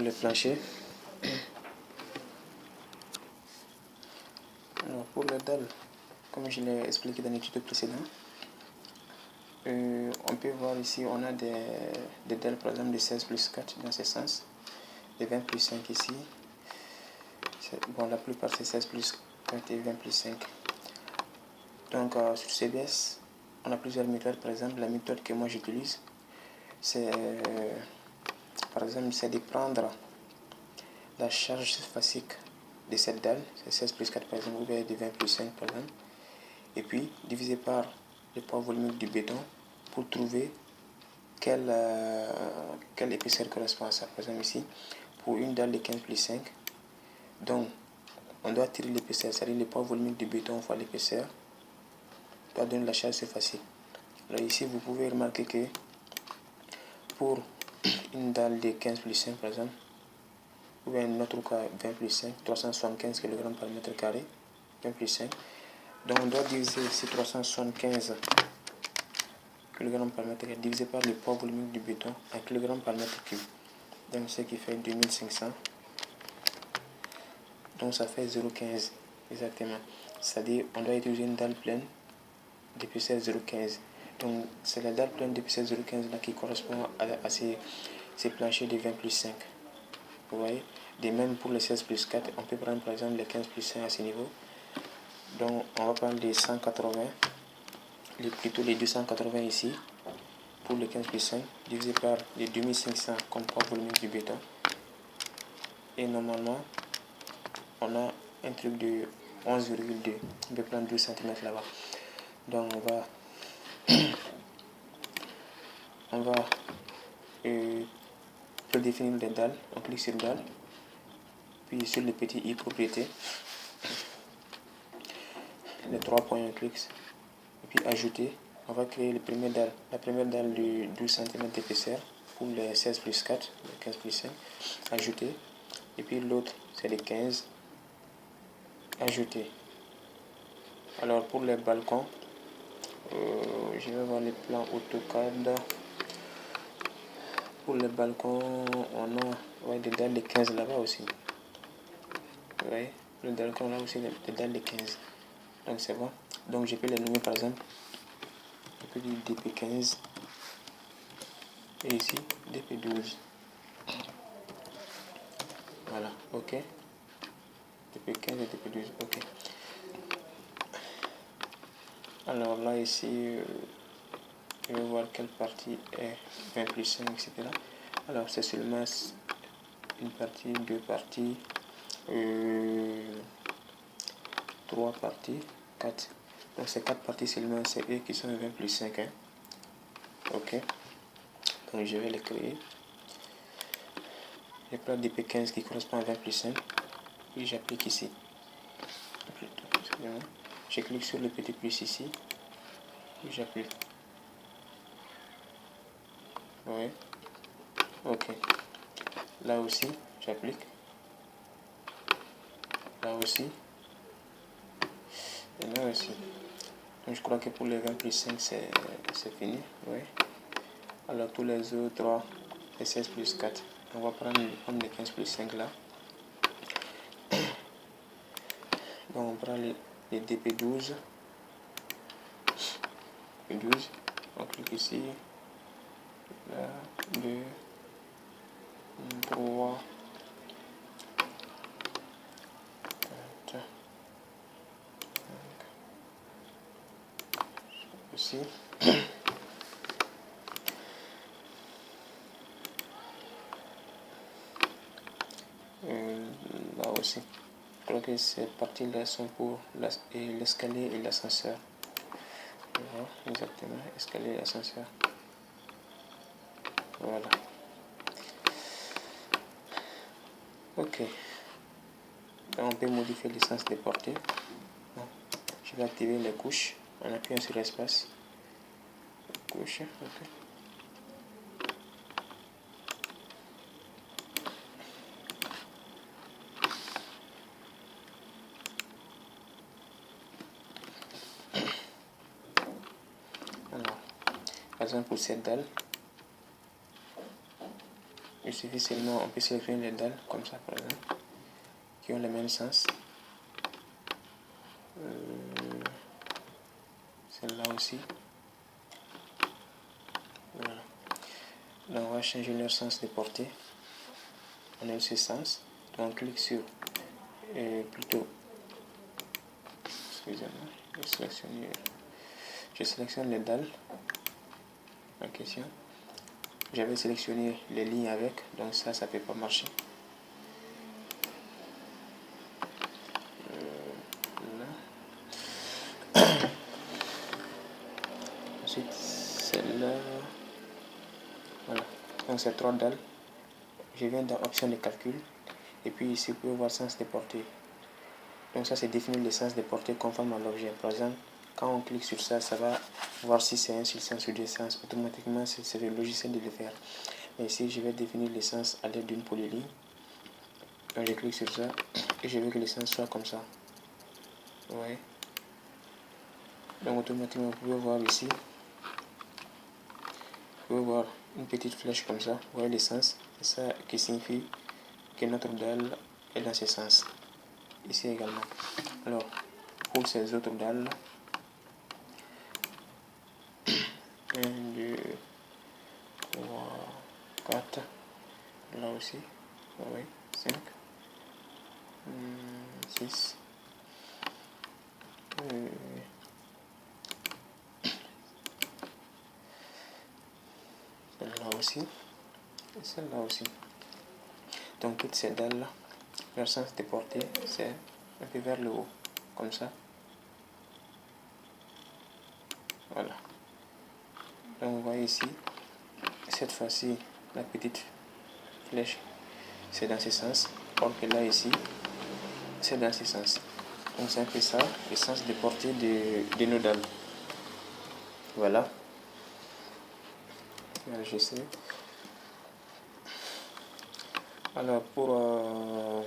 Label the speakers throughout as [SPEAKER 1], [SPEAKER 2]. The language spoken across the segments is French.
[SPEAKER 1] le plancher. Alors pour les dalles, comme je l'ai expliqué dans l'étude précédente, on peut voir ici, on a des dalles par exemple de 16 plus 4 dans ce sens, de 20 plus 5 ici. Bon, la plupart c'est 16 plus 4 et 20 plus 5. Donc sur CBS, on a plusieurs méthodes. Par exemple, la méthode que moi j'utilise, c'est par exemple, c'est de prendre la charge surfacique de cette dalle, c'est 16 plus 4 par exemple, ou bien de 20 plus 5 par exemple, et puis diviser par le poids volumique du béton pour trouver quelle épaisseur correspond à ça. Par exemple ici, pour une dalle de 15 plus 5, donc on doit tirer l'épaisseur, c'est-à-dire le poids volumique du béton fois l'épaisseur, doit donner la charge surfacique. Alors ici, vous pouvez remarquer que pour une dalle de 15 plus 5 par exemple, ou bien notre cas 20 plus 5, 375 kg par mètre carré, 20 plus 5. Donc on doit diviser ces 375 kg par mètre carré divisé par le poids volumique du béton en kg par mètre cube. Donc ce qui fait 2500. Donc ça fait 0,15 exactement. C'est-à-dire on doit utiliser une dalle pleine d'épaisseur 0,15. Donc c'est la dalle pleine d'épaisseur 0,15 là qui correspond à ces planchers de 20 plus 5. Vous voyez, de même pour les 16 plus 4, on peut prendre par exemple les 15 plus 5 à ce niveau. Donc on va prendre les 180, plutôt les 280 ici, pour les 15 plus 5, divisé par les 2500 comme poids volumique du béton. Et normalement, on a un truc de 11,2. On peut prendre 12 cm là-bas. Donc on va prédéfinir les dalles. On clique sur dalle, puis sur le petit i propriété, les 3 points on clique, et puis ajouter. On va créer la première dalle de 12 cm d'épaisseur pour les 16 plus 4, les 15 plus 5, ajouter. Et puis l'autre, c'est les 15, ajouter. Alors pour les balcons, je vais voir les plans AutoCAD. Pour les balcons, on a des dalles de 15 là-bas aussi. Vous voyez, le balcon là aussi, des dalles de 15. Donc c'est bon. Donc je peux les nommer par exemple. Je peux dire DP15 et ici DP12. Voilà, ok. DP15 et DP12, ok. Alors là ici, je vais voir quelle partie est 20 plus 5, etc. Alors c'est seulement une partie, deux parties, 3 parties, 4. Donc ces 4 parties seulement, c'est eux qui sont 20 plus 5. Hein. Ok. Donc je vais les créer. Je prends DP15 qui correspond à 20 plus 5. Puis j'applique ici. Je clique sur le petit plus ici. Puis j'applique. Oui. Ok. Là aussi, j'applique. Là aussi. Et là aussi. Donc je crois que pour les 20 plus 5, c'est fini. Oui. Alors tous les autres, les 16 plus 4. On va prendre les 15 plus 5 là. Donc on prend les DP12. P12. On clique ici. Là, 2, 3, 4, 5. Ici. Là aussi. Je crois que ces parties-là sont pour l'escalier et l'ascenseur. Voilà, exactement, escalier et ascenseur. Voilà. Ok. Là, on peut modifier le sens des portées. Je vais activer les couches en appuyant sur l'espace. Couche, ok. Alors, par exemple pour cette dalle, il suffit seulement, on peut sélectionner les dalles comme ça par exemple, qui ont le même sens. Celle-là aussi. Voilà. Donc on va changer leur sens de portée. On a ce sens. Donc on clique sur plutôt. Excusez-moi. Je sélectionne les dalles en question. J'avais sélectionné les lignes avec, donc ça peut pas marcher. Là. Ensuite, celle-là. Voilà. Donc c'est 3 dalles. Je viens dans option de calcul. Et puis ici, vous pouvez voir sens de portée. Donc ça, c'est définir le sens de portée conforme à l'objet. Par exemple, quand on clique sur ça, ça va voir si c'est un seul sens ou deux sens. Automatiquement, c'est le logiciel de le faire. Et ici, je vais définir le sens à l'aide d'une polyligne. Donc je clique sur ça et je veux que le sens soit comme ça. Ouais. Donc automatiquement, vous pouvez voir ici. Vous pouvez voir une petite flèche comme ça. Vous voyez le sens. C'est ça qui signifie que notre dalle est dans ce sens. Ici également. Alors, pour ces autres dalles, 1, 2, 3, 4, là aussi, oui, 5, 6, celle-là aussi, et celle-là aussi. Donc toutes ces dalles-là, leur sens de portée, c'est un peu vers le haut, comme ça. Voilà. Donc vous voyez ici, cette fois-ci, la petite flèche, c'est dans ce sens, or que là ici, c'est dans ce sens. Donc c'est un peu ça, le sens de portée de nos dalles. Voilà. Je sais. Alors pour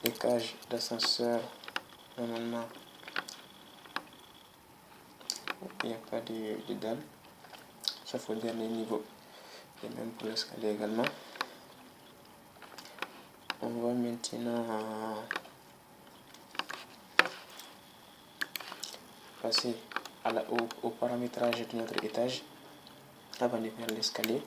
[SPEAKER 1] les cages d'ascenseur, normalement, il n'y a pas de dalle, sauf au dernier niveau. Et même pour l'escalier également. On va maintenant passer au paramétrage de notre étage avant de faire l'escalier.